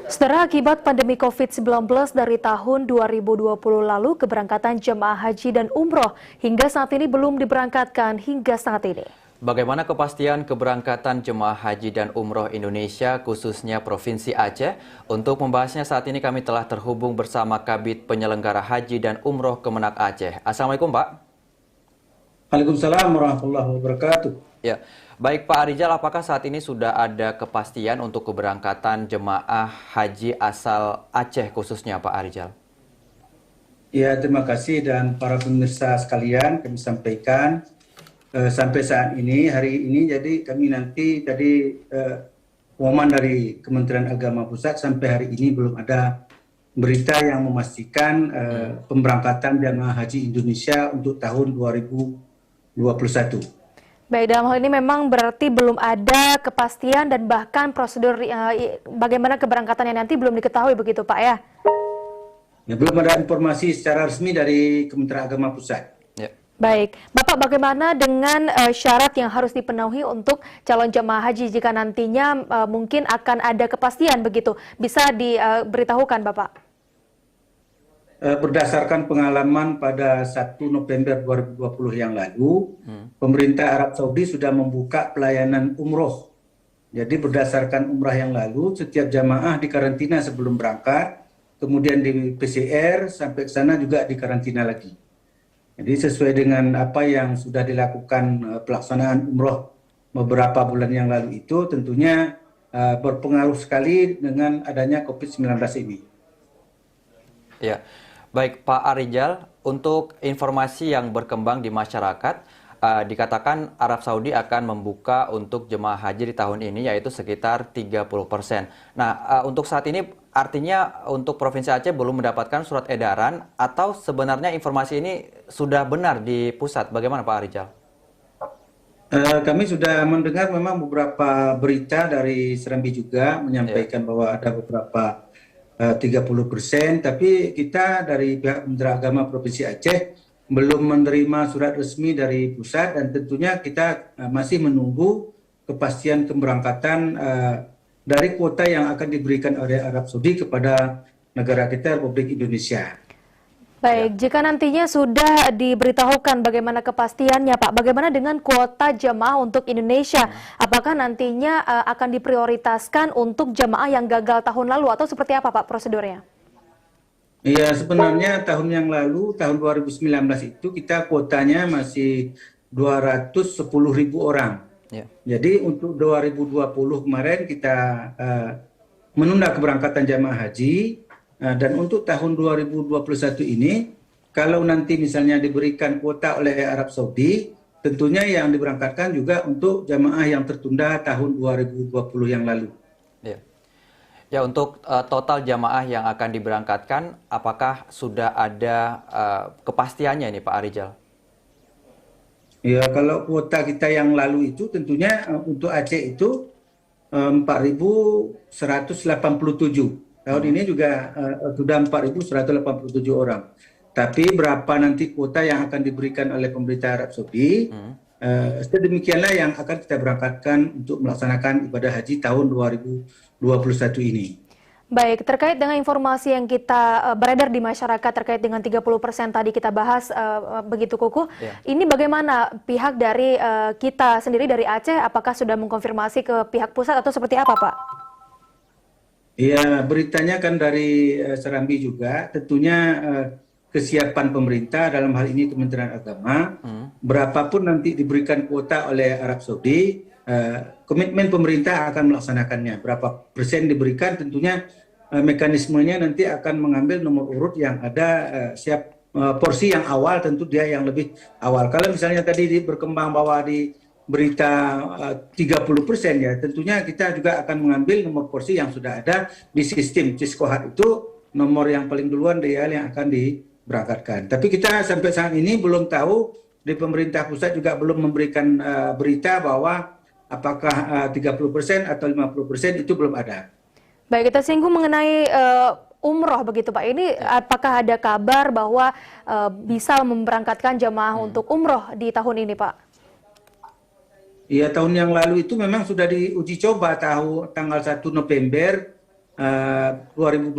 Saudara, akibat pandemi COVID-19 dari tahun 2020 lalu, keberangkatan jemaah haji dan umroh hingga saat ini belum diberangkatkan hingga saat ini. Bagaimana kepastian keberangkatan jemaah haji dan umroh Indonesia, khususnya Provinsi Aceh? Untuk membahasnya saat ini kami telah terhubung bersama Kabid Penyelenggara Haji dan Umroh Kemenak Aceh. Assalamualaikum, Pak. Waalaikumsalam warahmatullahi wabarakatuh. Ya, baik Pak Arijal, apakah saat ini sudah ada kepastian untuk keberangkatan jemaah haji asal Aceh khususnya Pak Arijal? Ya, terima kasih dan para pemirsa sekalian, kami sampaikan sampai saat ini, hari ini, jadi kami nanti tadi pengumuman dari Kementerian Agama Pusat sampai hari ini belum ada berita yang memastikan pemberangkatan jemaah haji Indonesia untuk tahun 2021. Baik, dalam hal ini memang berarti belum ada kepastian dan bahkan prosedur bagaimana keberangkatannya nanti belum diketahui begitu Pak ya? Ya, belum ada informasi secara resmi dari Kementerian Agama Pusat. Ya. Baik, Bapak bagaimana dengan syarat yang harus dipenuhi untuk calon jemaah haji jika nantinya mungkin akan ada kepastian begitu? Bisa diberitahukan Bapak? Berdasarkan pengalaman pada 1 November 2020 yang lalu, pemerintah Arab Saudi sudah membuka pelayanan umroh. Jadi berdasarkan umrah yang lalu, setiap jamaah dikarantina sebelum berangkat, kemudian di PCR, sampai ke sana juga dikarantina lagi. Jadi sesuai dengan apa yang sudah dilakukan pelaksanaan umroh beberapa bulan yang lalu itu, tentunya berpengaruh sekali dengan adanya COVID-19 ini. Ya. Baik Pak Arijal, untuk informasi yang berkembang di masyarakat, dikatakan Arab Saudi akan membuka untuk jemaah haji di tahun ini yaitu sekitar 30%. Nah, untuk saat ini artinya untuk Provinsi Aceh belum mendapatkan surat edaran atau sebenarnya informasi ini sudah benar di pusat? Bagaimana Pak Arijal? Kami sudah mendengar memang beberapa berita dari Serambi juga menyampaikan bahwa ada beberapa 30%, tapi kita dari pihak Kementerian Agama Provinsi Aceh belum menerima surat resmi dari pusat dan tentunya kita masih menunggu kepastian keberangkatan dari kuota yang akan diberikan oleh Arab Saudi kepada negara kita Republik Indonesia. Baik, jika nantinya sudah diberitahukan bagaimana kepastiannya Pak, bagaimana dengan kuota jemaah untuk Indonesia? Apakah nantinya akan diprioritaskan untuk jemaah yang gagal tahun lalu atau seperti apa Pak prosedurnya? Iya, sebenarnya tahun yang lalu, tahun 2019 itu kita kuotanya masih 210.000 orang. Ya. Jadi untuk 2020 kemarin kita menunda keberangkatan jemaah haji. Dan untuk tahun 2021 ini, kalau nanti misalnya diberikan kuota oleh Arab Saudi, tentunya yang diberangkatkan juga untuk jamaah yang tertunda tahun 2020 yang lalu. Ya, untuk total jamaah yang akan diberangkatkan, apakah sudah ada kepastiannya ini Pak Arijal? Ya, kalau kuota kita yang lalu itu tentunya untuk Aceh itu 4.187. Tahun ini juga sudah 4.187 orang. Tapi berapa nanti kuota yang akan diberikan oleh pemerintah Arab Saudi, sedemikianlah yang akan kita berangkatkan untuk melaksanakan ibadah haji tahun 2021 ini. Baik, terkait dengan informasi yang kita beredar di masyarakat terkait dengan 30% tadi kita bahas begitu kukuh, ini bagaimana pihak dari kita sendiri dari Aceh, apakah sudah mengkonfirmasi ke pihak pusat atau seperti apa Pak? Ya, beritanya kan dari Serambi juga, tentunya kesiapan pemerintah dalam hal ini Kementerian Agama, berapapun nanti diberikan kuota oleh Arab Saudi, komitmen pemerintah akan melaksanakannya. Berapa persen diberikan, tentunya mekanismenya nanti akan mengambil nomor urut yang ada siap porsi yang awal, tentu dia yang lebih awal. Kalau misalnya tadi berkembang bahwa di berita 30% ya, tentunya kita juga akan mengambil nomor porsi yang sudah ada di sistem Ciskohat itu, nomor yang paling duluan dia yang akan diberangkatkan. Tapi kita sampai saat ini belum tahu, di pemerintah pusat juga belum memberikan berita bahwa apakah 30% atau 50% itu belum ada. Baik, kita singgung mengenai umroh begitu Pak. Ini apakah ada kabar bahwa bisa memberangkatkan jamaah untuk umroh di tahun ini Pak? Iya, tahun yang lalu itu memang sudah diuji coba tanggal 1 November 2020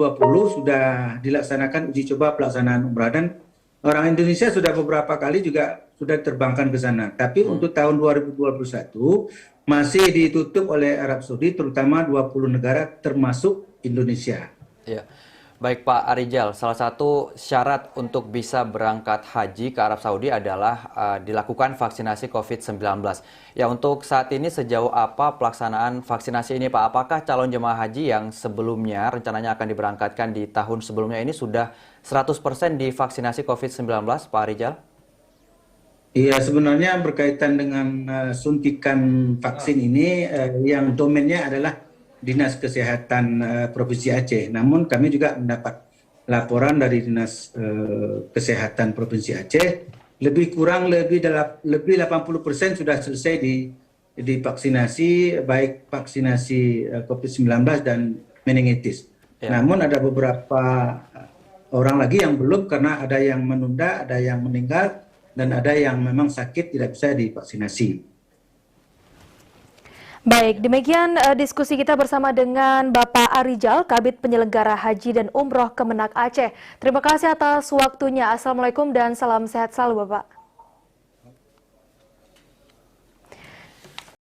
sudah dilaksanakan uji coba pelaksanaan umrah, dan orang Indonesia sudah beberapa kali juga sudah terbangkan ke sana. Tapi untuk tahun 2021 masih ditutup oleh Arab Saudi, terutama 20 negara termasuk Indonesia. Ya. Baik Pak Arijal, salah satu syarat untuk bisa berangkat haji ke Arab Saudi adalah dilakukan vaksinasi COVID-19. Ya, untuk saat ini sejauh apa pelaksanaan vaksinasi ini Pak? Apakah calon jemaah haji yang sebelumnya rencananya akan diberangkatkan di tahun sebelumnya ini sudah 100% divaksinasi COVID-19 Pak Arijal? Iya, sebenarnya berkaitan dengan suntikan vaksin ini yang domainnya adalah Dinas Kesehatan Provinsi Aceh. Namun kami juga mendapat laporan dari Dinas Kesehatan Provinsi Aceh, lebih 80% sudah selesai divaksinasi, baik vaksinasi COVID-19 dan meningitis. Ya. Namun ada beberapa orang lagi yang belum, karena ada yang menunda, ada yang meninggal, dan ada yang memang sakit tidak bisa divaksinasi. Baik, demikian diskusi kita bersama dengan Bapak Arijal, Kabid Penyelenggara Haji dan Umroh Kemenak Aceh. Terima kasih atas waktunya. Assalamualaikum dan salam sehat selalu Bapak.